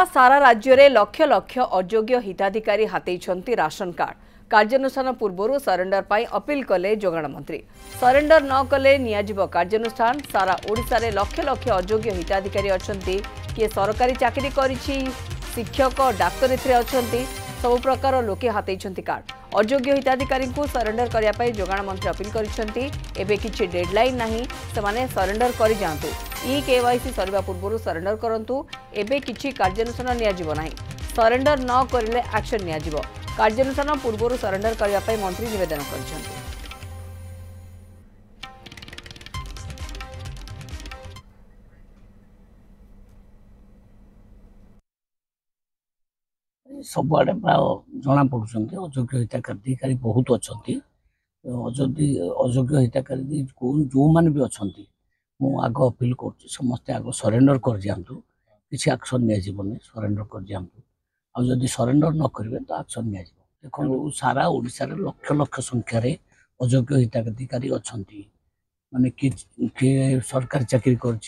सारा राज्य में लक्ष लक्ष अयोग्य हिताधिकारी हाथेइछंती राशन कार्ड कार्यानुष्ठान पूर्व सरेंडर पर अपील कले जोगाण मंत्री सरेंडर न कले नियाजिब कार्यानुष्ठान सारा ओडिशा रे लक्ष लक्ष अयोग्य हिताधिकारी अछंती किए सरकारी चाकरी करिछि शिक्षक डाक्टर एथिरे अछंती सब प्रकार लोके हाथेइछंती कार्ड अयोग्य हिताधिकारी को सरेंडर करिया पई जोगाण मंत्री अपील करिसेंती एबे किछि डेडलाइन नाही सेमाने सरेंडर करि जांतु ई केवाईसी सरिबा पूर्व सरेंडर करंतु एबे किछि कार्यानुष्ठान नियाजिब नाही सरेंडर न करिले एक्शन नियाजिब कार्यानुष्ठान पूर्व सरेंडर करिया पई मंत्री निवेदन करिसेंती। सबुआड़े प्राय जना पड़ुंट अयोग्य हिताधिकारी बहुत अच्छा अयोग्य हिताधिकारी जो मैंने भी अच्छा आग अपील कर समस्ते आग सरेंडर कर जातु किसी एक्शन निजी सरेंडर कर जातु आदि सरेंडर न करेंगे तो एक्शन नि देखो सारा ओडिशा रे लक्ष लक्ष संख्यार अयोग्य हिताधिकारी अच्छा माने किए सरकारी चाकरी कर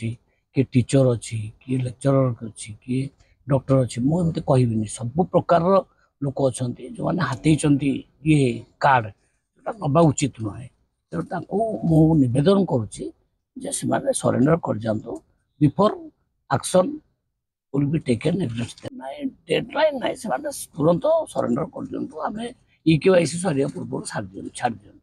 टीचर अच्छी किए लेक्चरर अच्छी किए डॉक्टर अच्छी मुझे कहबी सब प्रकार लोक अच्छा जो मैंने हाथी ये कार्ड नवा उचित नुहे तेणु निवेदन करुच्ची सरेंडर कर जातु before action will be taken deadline ना से तुरंत सरेंडर कर दिंतु आम ईकेवाईसी सरिया पूर्व छाड़ दिंतु।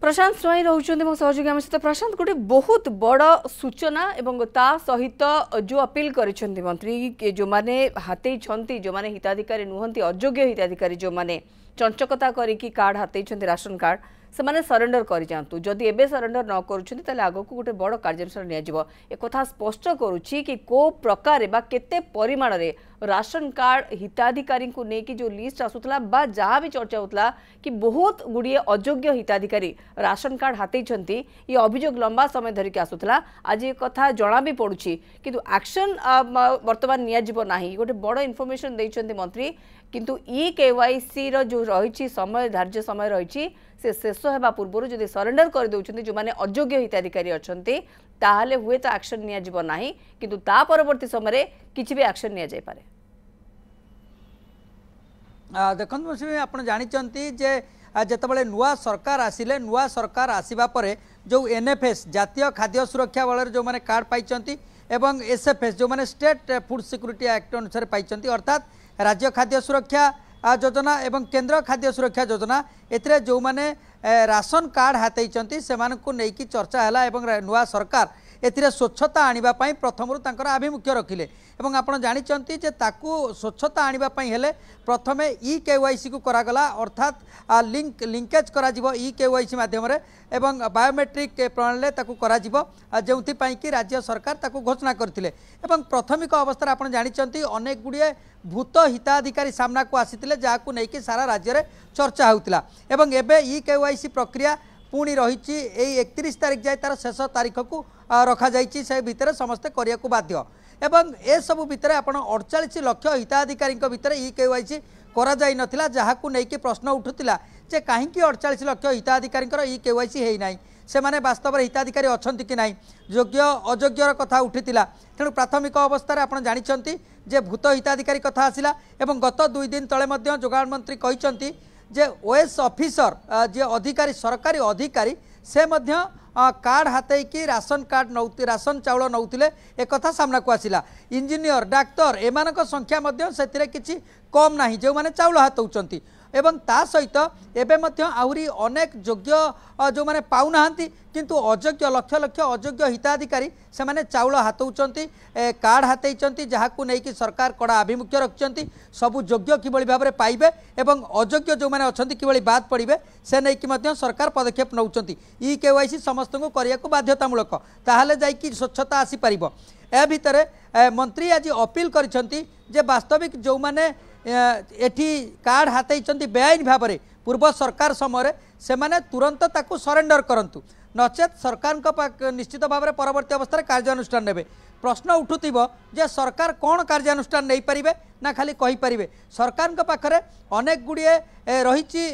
प्रशांत स्वाई रोचंती मो सहयोगी आम सहित प्रशांत गोटे बहुत बड़ सूचना एवं ता सहित जो अपील करिसेंती मंत्री जो माने हाथेइछंती जो माने हिताधिकारी नुहंती अयोग्य हिताधिकारी जो माने चंचकता करिकी कार्ड हाथेइछंती राशन कार्ड से माने सरेंडर कर जातु जदि एबे सरेंडर न करूछंती ताले आगो को गोटे बड़ कार्यानुष्ठान नियाजिबो ए कथा स्पष्ट करूछि कि को प्रकार बा केते परिमाण रे राशन कार्ड हिताधिकारी को लेकिन जो लिस्ट आसूला बा जहाँ भी चर्चा होता कि बहुत गुड़िए अयोग्य हिताधिकारी राशन कार्ड हाथेइछंती ये अभियोग लंबा समय धरिक आसूला आज ये कथा जना भी पड़ुछि किंतु एक्शन वर्तमान नियाजिबो नाही गोटे बड़ इनफॉरमेशन देइछंती मंत्री किंतु ई केवाईसी रो जो रही समय धार्य समय रही से शेष होगा पूर्व जदि सरेंडर कर दउछंती जो माने अयोग्य हिताधिकारी अछंती ताहले हुए तो एक्शन नियाजिबो नाही किंतु ता परवर्ती समय किछि भी एक्शन निया जाय पारे। देखते आप जानते जे जितेबाला नुआ सरकार आसिले नुआ सरकार आसवा पर जो एनएफएस जातीय खाद्य सुरक्षा बल जो मैंने कार्ड पाई एवं एसएफएस जो मैंने स्टेट फूड सिक्यूरिटी एक्ट अनुसार पाई अर्थात राज्य खाद्य सुरक्षा योजना एवं केंद्र खाद्य सुरक्षा योजना एथिरे जो मैंने राशन कार्ड हाथेइछंती सेमानकु नेकी चर्चा हैला एवं नुआ सरकार एथिरे स्वच्छता आनिबा पई प्रथमरु तांकर आभिमुख्य रखिले एवं आपण जानिचंती जे ताकू स्वच्छता आनिबा पई हेले प्रथमे ई केवाईसी को करागला अर्थात लिंकेज करा जिवो ई केवाईसी माध्यम रे एवं बायोमेट्रिक प्रणाली ताकू करा जिवो जेउथि पई कि राज्य सरकार ताकू घोषणा करथिले एवं प्राथमिक अवस्था आपण जानिचंती अनेक गुडिये भूत हिताधिकारी सामना को आसीतिले जाकू नै कि सारा राज्य रे चर्चा होउतिला एवं एबे ई केवाईसी प्रक्रिया पुणी रही 31 तारिख जाए तार शेष तारीख को रखा जाइए से भितर समस्ते करिया को बाध्य एवं ए सब भितर आपण 48 लक्ष हिताधिकारी भितर ई केवाईसी करा जाई नथिला जहाकू नेकी प्रश्न उठुतिला जे कहीं 48 लक्ष हिताधिकारी ई केवाईसी हेई नाही से माने वास्तव में हिताधिकारी अछंती कि नाही योग्य अयोग्यर कथा उठितिला तेणु प्राथमिक अवस्था आपण जानिचंती जे भूत हिताधिकारी कथा आसिला एवं गत 2 दिन तले मध्य जोगाण मंत्री कहिचंती जे ओएस ऑफिसर जे अधिकारी सरकारी अधिकारी से मध्य कार्ड हाथेइकी राशन कार्ड नौती राशन चाउल नौतिले एक कथा सामना को आसिला इंजीनियर डाक्तर एमानक संख्या मध्य सेतिरे किछि कम नाही जो माने चाउल हाथौचंती एवं ता सहित एबे मध्य आहुरी अनेक योग्य जो माने पाउनाहांती किंतु अयोग्य लक्ष लक्ष अयोग्य हिताधिकारी से माने चाउल हाथौचंती कार्ड हाथेइचंती जहाकू नेकी सरकार कड़ा आभिमुख्य रखिचंती सबु योग्य किबळी भाबरे पाइबे एवं अयोग्य जो माने अछंती किबळी बाद पड़िबे से नेकी मध्य सरकार पदक्षेप नौचंती ई केवाईसी समस्त को करिया को बाध्यतामूलक ताहाले जाईकी स्वच्छता आसी परिबो ए भितरे मंत्री आज अपील करिसंती जे वास्तविक जो माने एठी कार्ड हाथेइचंती बेआईन भाव में पूर्व सरकार समय से माने तुरंत ताकू सरेंडर करंतु नचेत सरकार निश्चित भाव में परवर्ती अवस्था कार्यानुष्ठान नेबे प्रश्न उठुथिबो जे सरकार कौन कार्यानुष्ठान नहीं पारिबे ना खाली कहि पारिबे सरकार पाखरे अनेक गुड़िए रही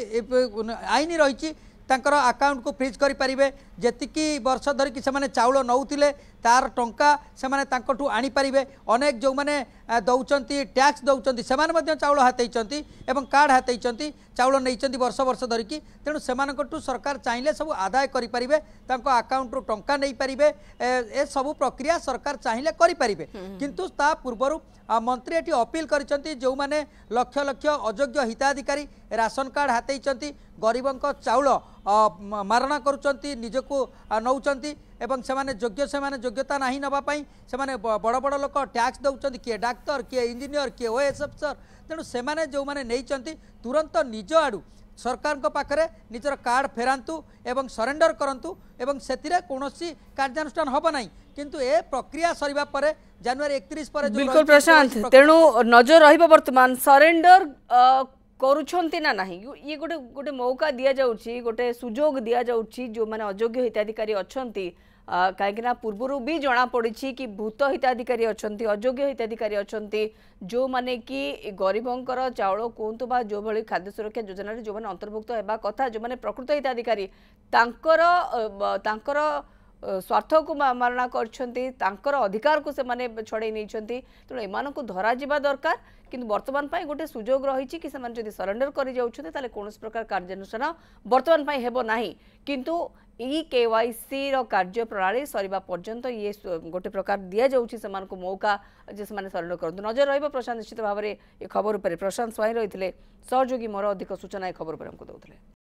आईन रही तांकर अकाउंट को फ्रीज करि परिबे जेतिकी वर्ष धरिकी से चाउल नौथिले तार टंका से आनी पारिबे अनेक जो मैंने दौरान टैक्स दौरान से चाउल हाथई एवं कार्ड हाथई चाउल नहीं वर्ष वर्ष धरिकी तेणु से सरकार चाहिए सब आदाय करें अकाउंट रू टंका नहीं पारे ए सब प्रक्रिया सरकार चाहिए करें किंतु ता पूर्वर मंत्री ये अपील कर जो मैंने लक्ष लक्ष अयोग्य हिताधिकारी राशन कार्ड हाथई गरीबों चाउल मारणा करुँच निजको नौकरी एवं से योग्यता नहीं नापाई से बड़ बड़ लोक टैक्स दौरान किए डाक्तर किए इंजीनियर किए ओएस अफिसर तेणु से जो मैंने नहीं तुरंत निज आड़ू सरकार पाखे निजर कार्ड फेरातु एवं सरेंडर करंतु एवं सेतिरे कोनोसी कार्यानुष्ठान हब नहीं किंतु ए प्रक्रिया सरीबा परे जनवरी 31 पर बिल्कुल प्रशांत तेणु नजर रहिबा वर्तमान सरेंडर करुछंती ना नहीं ये गोटे गोटे मौका दिया जाउची गोटे सुजोग दिया जाउची जो माने अयोग्य हिताधिकारी अछंती कहीं पूर्वर भी जना पड़ी कि भूत हिताधिकारी अच्छा अयोग्य हिताधिकारी अच्छा जो माने कि गरीबंकर चाउल कहतु बा जो भली खाद्य सुरक्षा योजना जो मैंने अंतर्भुक्त होगा कथा जो मैंने प्रकृत हिताधिकारी तांकर स्वार्थ को मारणा कर अधिकार को से छड़े नहीं तेणु एम धरा जा दरकार किंतु वर्तमान गोटे सुजोग रही कि से सरेंडर कर कौन प्रकार कार्यानुष्ठान वर्तमान हेब नहीं किंतु ई केवाईसी कार्य प्रणाली सरीबा पर्यंत ये गोटे प्रकार दि जाऊँगी से मौका जे से सरेंडर करूँ नजर रहा प्रशांत निश्चित भाव में ये खबर पर प्रशांत स्वाई रही सहयोगी मोर अधिक सूचना ए खबर पर हमको दौले।